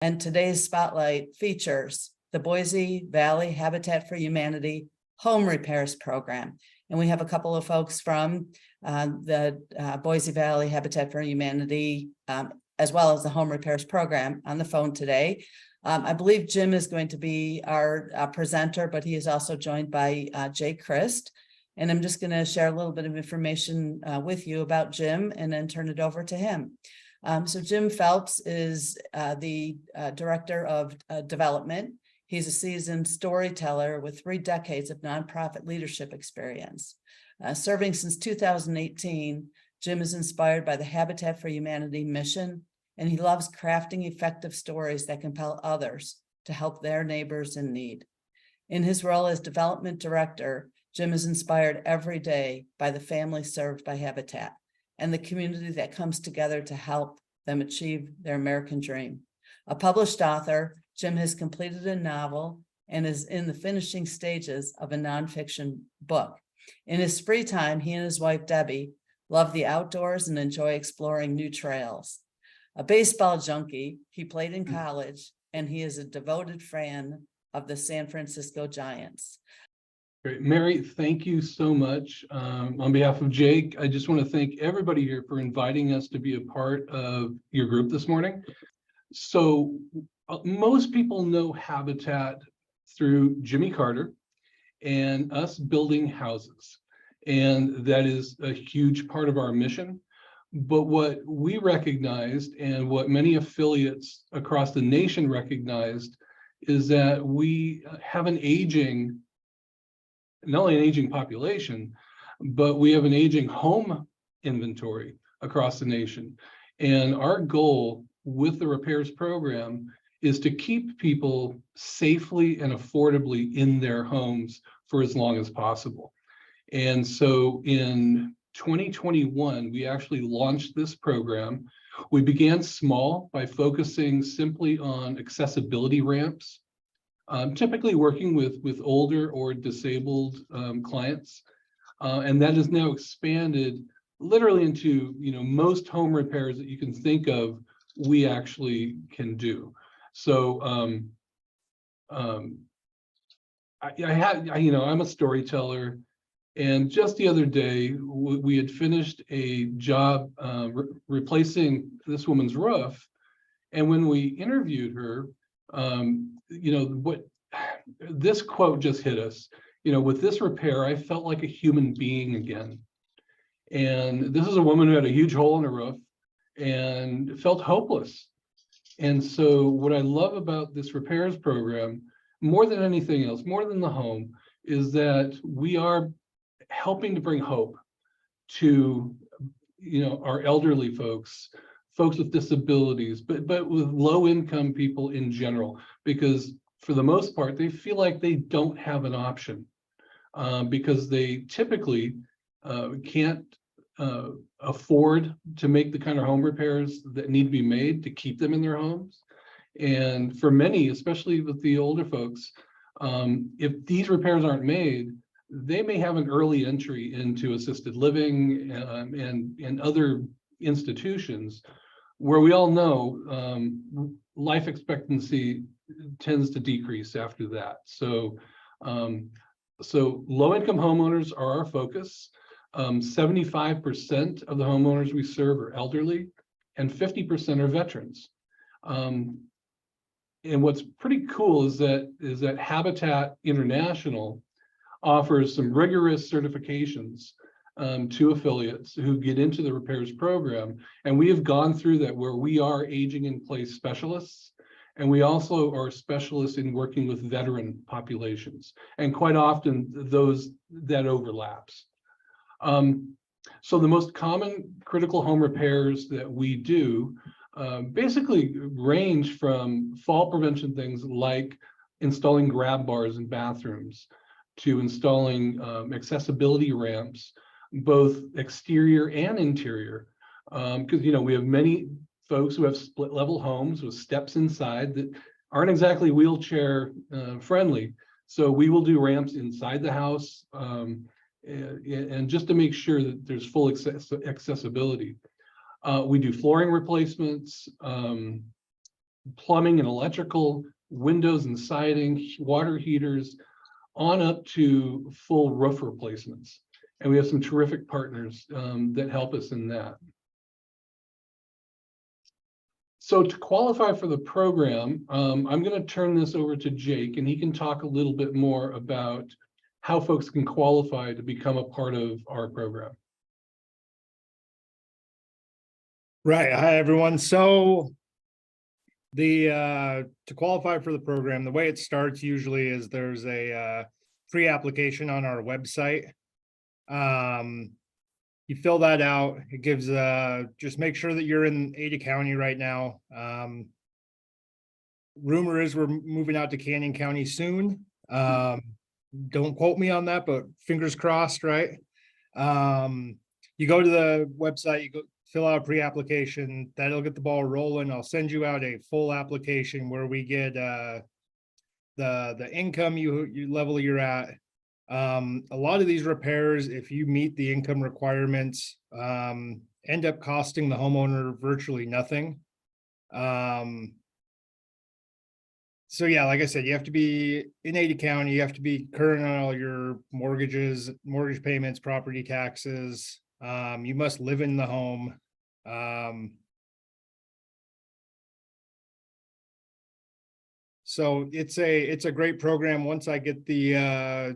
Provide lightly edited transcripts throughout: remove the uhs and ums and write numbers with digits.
And today's spotlight features the Boise Valley Habitat for Humanity Home Repairs Program. And we have a couple of folks from the Boise Valley Habitat for Humanity, as well as the Home Repairs Program on the phone today. I believe Jim is going to be our presenter, but he is also joined by Jay Christ. And I'm just going to share a little bit of information with you about Jim and then turn it over to him. So Jim Phelps is the Director of Development. He's a seasoned storyteller with 3 decades of nonprofit leadership experience. Serving since 2018, Jim is inspired by the Habitat for Humanity mission, and he loves crafting effective stories that compel others to help their neighbors in need. In his role as Development Director, Jim is inspired every day by the families served by Habitat and the community that comes together to help them achieve their American dream. A published author, Jim has completed a novel and is in the finishing stages of a nonfiction book. In his free time, he and his wife, Debbie, love the outdoors and enjoy exploring new trails. A baseball junkie, he played in college, and he is a devoted fan of the San Francisco Giants. Great. Mary, thank you so much. On behalf of Jake, I just want to thank everybody here for inviting us to be a part of your group this morning. So most people know Habitat through Jimmy Carter and us building houses. And that is a huge part of our mission. But what we recognized and what many affiliates across the nation recognized is that we have an aging, not only an aging population, but we have an aging home inventory across the nation. And our goal with the repairs program is to keep people safely and affordably in their homes for as long as possible. And so in 2021, we actually launched this program. We began small by focusing simply on accessibility ramps, typically working with older or disabled clients. And that has now expanded literally into, most home repairs that you can think of, we actually can do. So I'm a storyteller, and just the other day we had finished a job replacing this woman's roof, and when we interviewed her, what this quote just hit us. With this repair, I felt like a human being again. And this is a woman who had a huge hole in her roof and felt hopeless. And so what I love about this repairs program, more than anything else, more than the home, is that we are helping to bring hope to, our elderly folks with disabilities, but with low income people in general, because for the most part, they feel like they don't have an option because they typically can't afford to make the kind of home repairs that need to be made to keep them in their homes. And for many, especially with the older folks, if these repairs aren't made, they may have an early entry into assisted living and other institutions where we all know life expectancy tends to decrease after that. So low-income homeowners are our focus. 75% of the homeowners we serve are elderly, and 50% are veterans. And what's pretty cool is that Habitat International offers some rigorous certifications to affiliates who get into the repairs program. And we have gone through that, where we are aging in place specialists. And we also are specialists in working with veteran populations. And quite often that overlaps. So the most common critical home repairs that we do basically range from fall prevention things like installing grab bars in bathrooms to installing accessibility ramps, both exterior and interior. Because, we have many folks who have split level homes with steps inside that aren't exactly wheelchair friendly. So we will do ramps inside the house and just to make sure that there's full accessibility. We do flooring replacements, plumbing and electrical, windows and siding, water heaters, on up to full roof replacements. And we have some terrific partners that help us in that. So to qualify for the program, I'm going to turn this over to Jake, and he can talk a little bit more about how folks can qualify to become a part of our program. Right. Hi, everyone. So to qualify for the program, the way it starts usually is there's a pre-application on our website. You fill that out. It gives just make sure that you're in Ada County right now. Rumor is we're moving out to Canyon County soon. Don't quote me on that, but fingers crossed, right? You go to the website, you go fill out a pre-application, that'll get the ball rolling. I'll send you out a full application where we get the income you level you're at. A lot of these repairs, if you meet the income requirements, end up costing the homeowner virtually nothing. So yeah, like I said, you have to be in Ada County, you have to be current on all your mortgages, mortgage payments, property taxes. You must live in the home. So it's a great program. Once I get the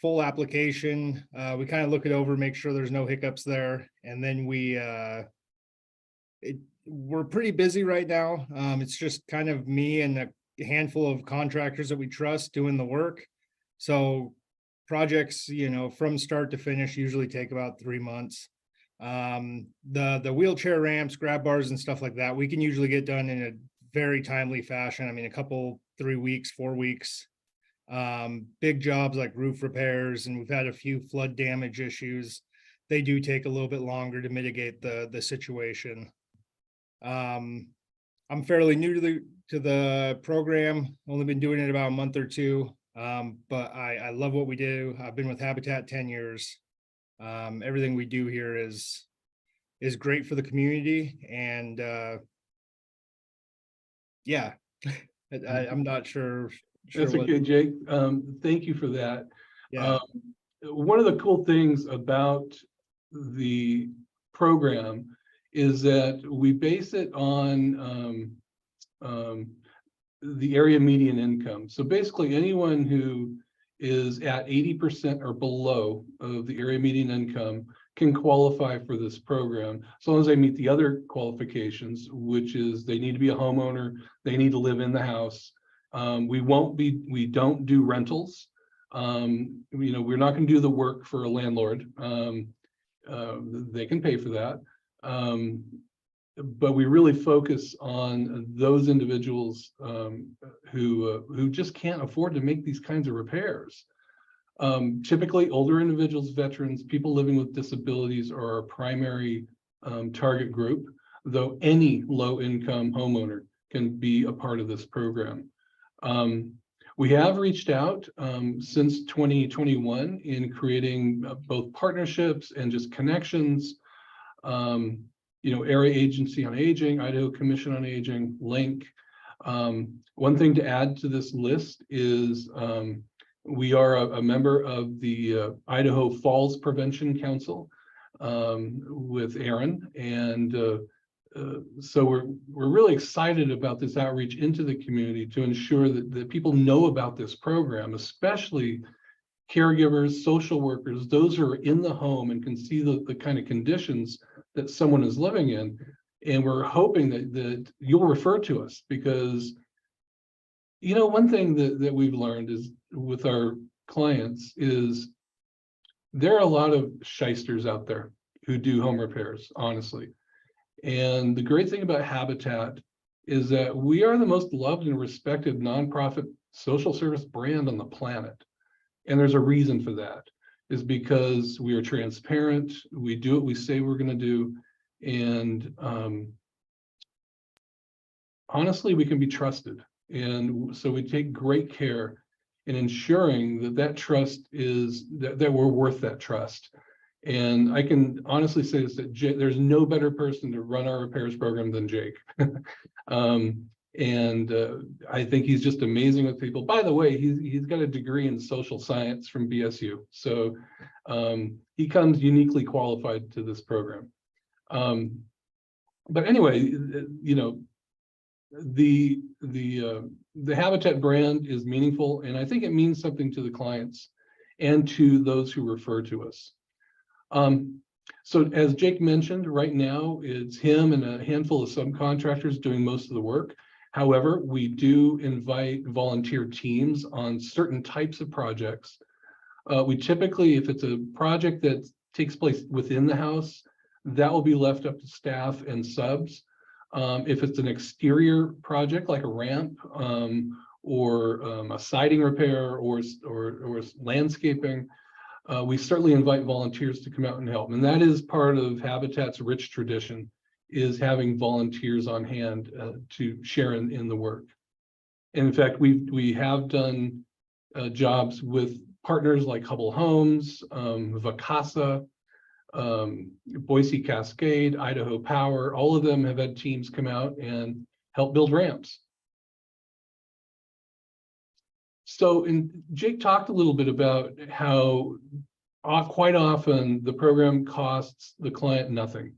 full application, we kind of look it over, make sure there's no hiccups there, and then we're pretty busy right now. It's just kind of me and a handful of contractors that we trust doing the work. So projects, from start to finish usually take about 3 months. The wheelchair ramps, grab bars and stuff like that, we can usually get done in a very timely fashion. I mean, 3 weeks, 4 weeks. Big jobs like roof repairs, and we've had a few flood damage issues. They do take a little bit longer to mitigate the situation. I'm fairly new to the program, only been doing it about a month or two. But I love what we do. I've been with Habitat 10 years. Everything we do here is great for the community, and yeah, I'm not sure. That's okay, Jake. Thank you for that. Yeah. One of the cool things about the program is that we base it on the area median income. So basically anyone who is at 80% or below of the area median income can qualify for this program, as long as they meet the other qualifications, which is they need to be a homeowner, they need to live in the house. We don't do rentals. We're not going to do the work for a landlord. They can pay for that. But we really focus on those individuals who just can't afford to make these kinds of repairs. Typically older individuals, veterans, people living with disabilities are our primary target group, though any low-income homeowner can be a part of this program. We have reached out since 2021 in creating both partnerships and just connections. Area Agency on Aging, Idaho Commission on Aging, LINC. One thing to add to this list is we are a member of the Idaho Falls Prevention Council with Aaron, and so we're really excited about this outreach into the community to ensure that people know about this program, especially caregivers, social workers, those who are in the home and can see the kind of conditions that someone is living in. And we're hoping that you'll refer to us, because one thing that we've learned is with our clients is there are a lot of shysters out there who do home repairs, honestly. And the great thing about Habitat is that we are the most loved and respected nonprofit social service brand on the planet. And there's a reason for that, is because we are transparent, we do what we say we're going to do, and honestly, we can be trusted. And so we take great care in ensuring that trust is, that we're worth that trust. And I can honestly say this, that there's no better person to run our repairs program than Jake. I think he's just amazing with people. By the way, he's got a degree in social science from BSU. So he comes uniquely qualified to this program. But anyway, you know, the Habitat brand is meaningful, and I think it means something to the clients and to those who refer to us. So as Jake mentioned, right now it's him and a handful of subcontractors doing most of the work. However, we do invite volunteer teams on certain types of projects. We typically, if it's a project that takes place within the house, that will be left up to staff and subs. If it's an exterior project like a ramp or a siding repair or landscaping, we certainly invite volunteers to come out and help. And that is part of Habitat's rich tradition, is having volunteers on hand to share in the work. And in fact, we have done jobs with partners like Hubble Homes, Vacasa, Boise Cascade, Idaho Power. All of them have had teams come out and help build ramps. So, Jake talked a little bit about how quite often the program costs the client nothing.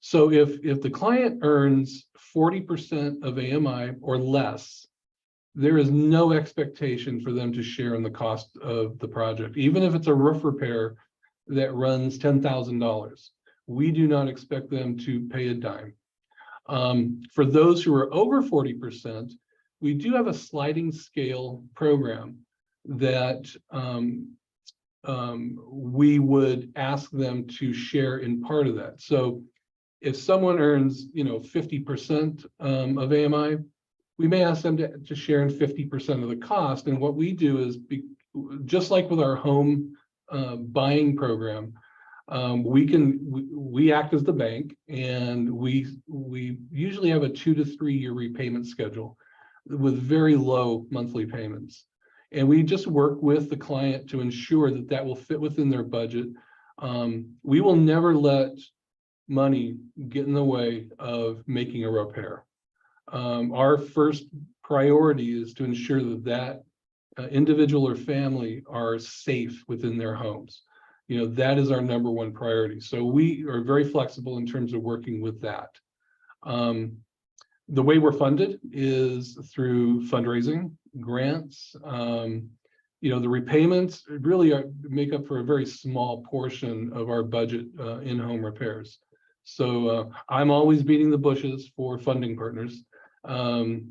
So if the client earns 40% of AMI or less, there is no expectation for them to share in the cost of the project. Even if it's a roof repair that runs $10,000, we do not expect them to pay a dime. For those who are over 40%, we do have a sliding scale program that we would ask them to share in part of that. So if someone earns, 50% of AMI, we may ask them to share in 50% of the cost. And what we do is, just like with our home buying program, we act as the bank, and we usually have a 2 to 3 year repayment schedule with very low monthly payments. And we just work with the client to ensure that that will fit within their budget. We will never let money get in the way of making a repair. Our first priority is to ensure that individual or family are safe within their homes. That is our number one priority. So we are very flexible in terms of working with that. The way we're funded is through fundraising, grants. The repayments really make up for a very small portion of our budget in home repairs. So I'm always beating the bushes for funding partners,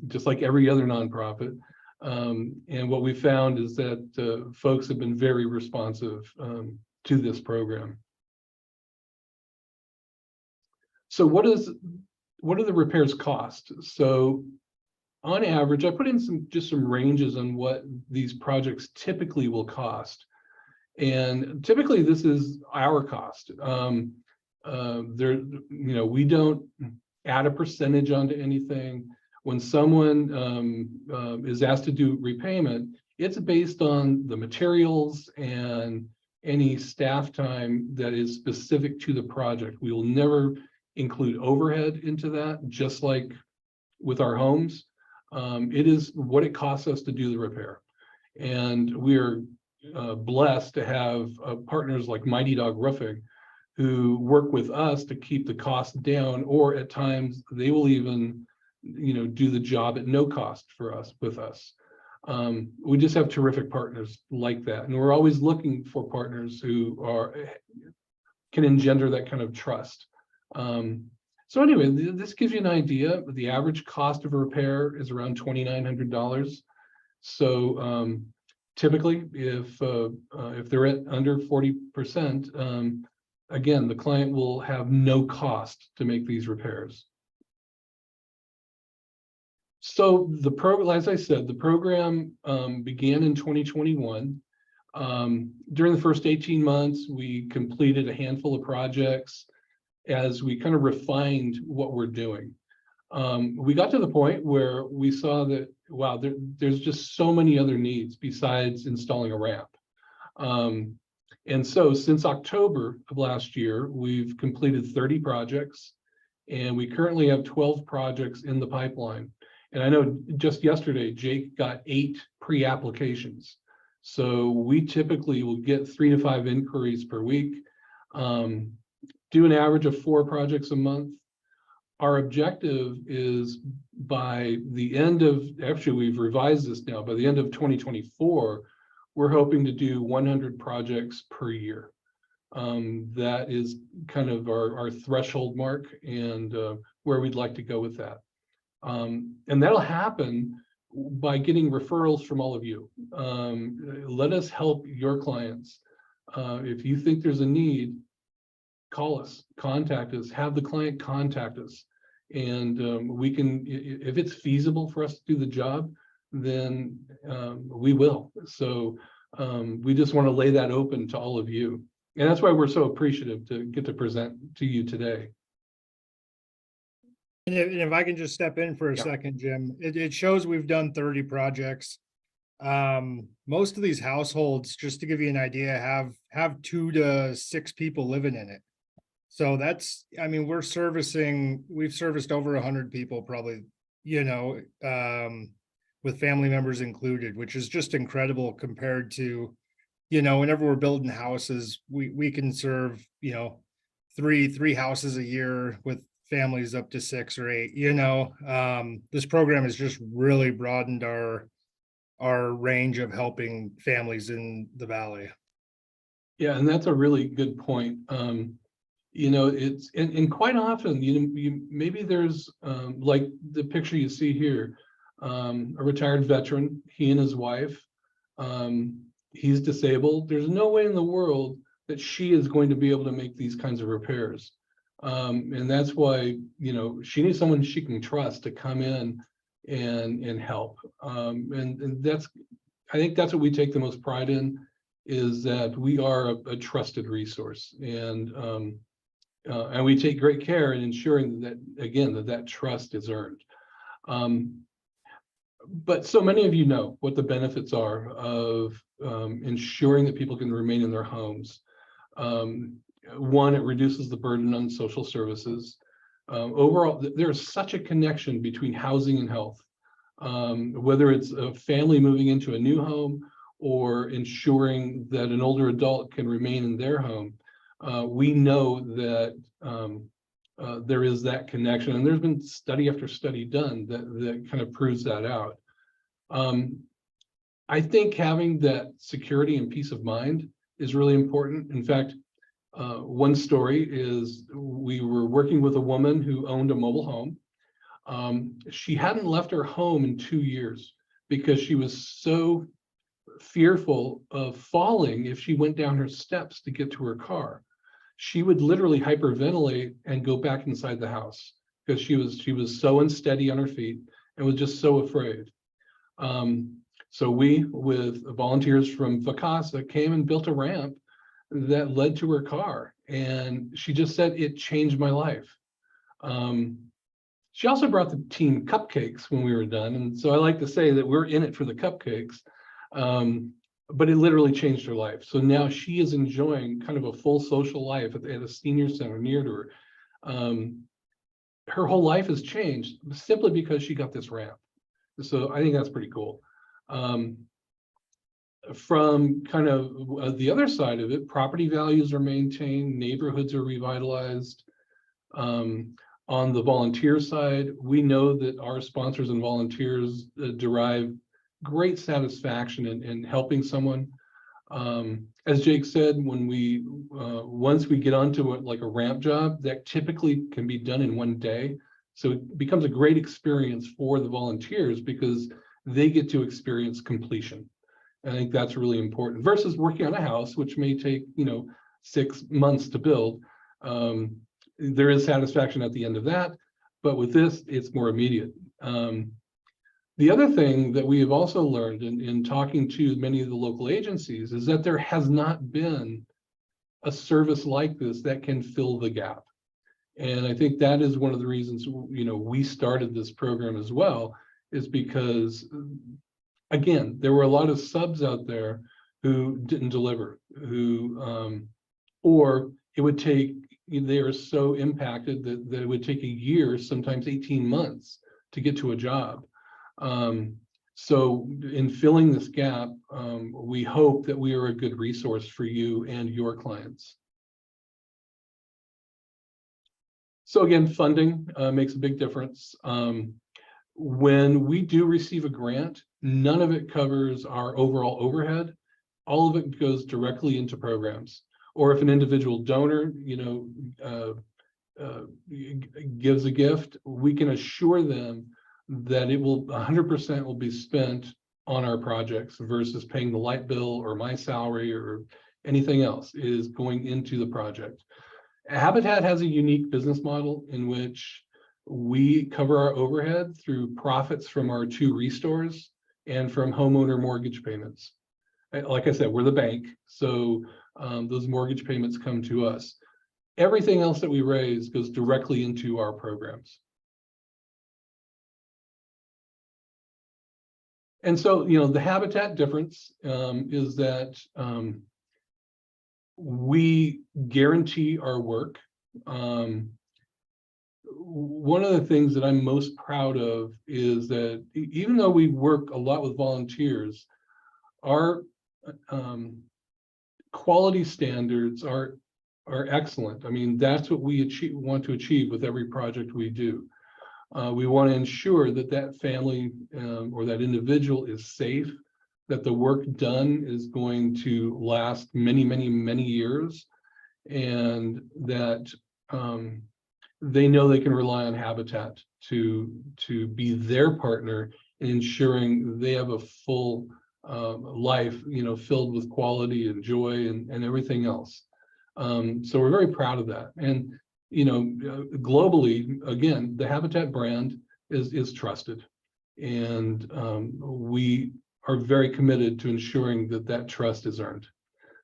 just like every other nonprofit. And what we found is that folks have been very responsive to this program. So what do the repairs cost? So on average, I put in some ranges on what these projects typically will cost. And typically this is our cost. We don't add a percentage onto anything. When someone is asked to do repayment, it's based on the materials and any staff time that is specific to the project. We will never include overhead into that, just like with our homes. It is what it costs us to do the repair. And we're blessed to have partners like Mighty Dog Roofing, who work with us to keep the cost down, or at times they will even do the job at no cost for us with us. We just have terrific partners like that, and we're always looking for partners who can engender that kind of trust. So anyway, this gives you an idea. The average cost of a repair is around $2,900. So typically, if they're at under 40%, again, the client will have no cost to make these repairs. So as I said, the program began in 2021. During the first 18 months, we completed a handful of projects as we kind of refined what we're doing. We got to the point where we saw that, wow, there's just so many other needs besides installing a ramp. And so since October of last year, we've completed 30 projects, and we currently have 12 projects in the pipeline. And I know just yesterday, Jake got 8 pre-applications. So we typically will get 3 to 5 inquiries per week, do an average of 4 projects a month. Our objective is by the end of, actually we've revised this now, by the end of 2024, we're hoping to do 100 projects per year. That is kind of our threshold mark, and where we'd like to go with that. And that'll happen by getting referrals from all of you. Let us help your clients. If you think there's a need, call us, contact us, have the client contact us. And we can, if it's feasible for us to do the job, then we will. So we just want to lay that open to all of you. And that's why we're so appreciative to get to present to you today. And if I can just step in for a second, Jim, it shows we've done 30 projects. Most of these households, just to give you an idea, have 2 to 6 people living in it. So that's, I mean, we've serviced over 100 people probably, you know, with family members included, which is just incredible compared to, you know, whenever we're building houses, we can serve, you know, three houses a year with families up to 6 or 8, you know. This program has just really broadened our range of helping families in the Valley. Yeah, and that's a really good point. You know, it's and quite often, you maybe there's like the picture you see here, a retired veteran, he and his wife, he's disabled. There's no way in the world that she is going to be able to make these kinds of repairs. And that's why, you know, she needs someone she can trust to come in and help. And that's, I think that's what we take the most pride in, is that we are a trusted resource, and we take great care in ensuring that, again, that trust is earned. But so many of you know what the benefits are of ensuring that people can remain in their homes. One, it reduces the burden on social services. Overall, there's such a connection between housing and health, whether it's a family moving into a new home or ensuring that an older adult can remain in their home. We know that there is that connection, and there's been study after study done that kind of proves that out. I think having that security and peace of mind is really important. In fact, one story is we were working with a woman who owned a mobile home. She hadn't left her home in 2 years because she was so fearful of falling if she went down her steps to get to her car. She would literally hyperventilate and go back inside the house because she was so unsteady on her feet and was just so afraid. So we, with volunteers from VACASA, came and built a ramp that led to her car, and she just said, it changed my life. She also brought the team cupcakes when we were done, and so I like to say that we're in it for the cupcakes, but it literally changed her life. So now she is enjoying kind of a full social life at a senior center near to her. Her whole life has changed simply because she got this ramp. So I think that's pretty cool. From kind of the other side of it, property values are maintained, neighborhoods are revitalized. On the volunteer side, we know that our sponsors and volunteers derive great satisfaction in helping someone. As Jake said, when we once we get onto like a ramp job, that typically can be done in 1 day. So it becomes a great experience for the volunteers because they get to experience completion. I think that's really important versus working on a house, which may take, 6 months to build. There is satisfaction at the end of that, but with this, it's more immediate. The other thing that we have also learned in talking to many of the local agencies is that there has not been a service like this that can fill the gap. And I think that is one of the reasons, we started this program as well, is because, again, there were a lot of subs out there who didn't deliver, who, or it would take, they are so impacted that it would take a year, sometimes 18 months to get to a job. So in filling this gap, we hope that we are a good resource for you and your clients. So again, funding makes a big difference. When we do receive a grant, none of it covers our overall overhead. All of it goes directly into programs. Or if an individual donor, gives a gift, we can assure them that it will 100% will be spent on our projects versus paying the light bill or my salary or anything else. It is going into the project. Habitat has a unique business model in which we cover our overhead through profits from our 2 restores and from homeowner mortgage payments. Like I said, we're the bank, so those mortgage payments come to us. Everything else that we raise goes directly into our programs. And so, the Habitat difference is that we guarantee our work. One of the things that I'm most proud of is that even though we work a lot with volunteers, our quality standards are excellent. I mean, that's what we want to achieve with every project we do. We want to ensure that that family or that individual is safe, that the work done is going to last many, many, many years, and that they know they can rely on Habitat to be their partner in ensuring they have a full life, filled with quality and joy and everything else. So we're very proud of that. And globally, again, the Habitat brand is trusted, and we are very committed to ensuring that trust is earned.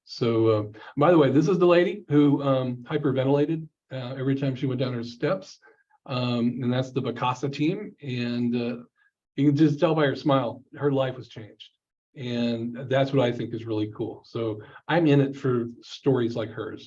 So, by the way, this is the lady who hyperventilated every time she went down her steps, and that's the Vacasa team. And you can just tell by her smile, her life was changed, and that's what I think is really cool. So I'm in it for stories like hers.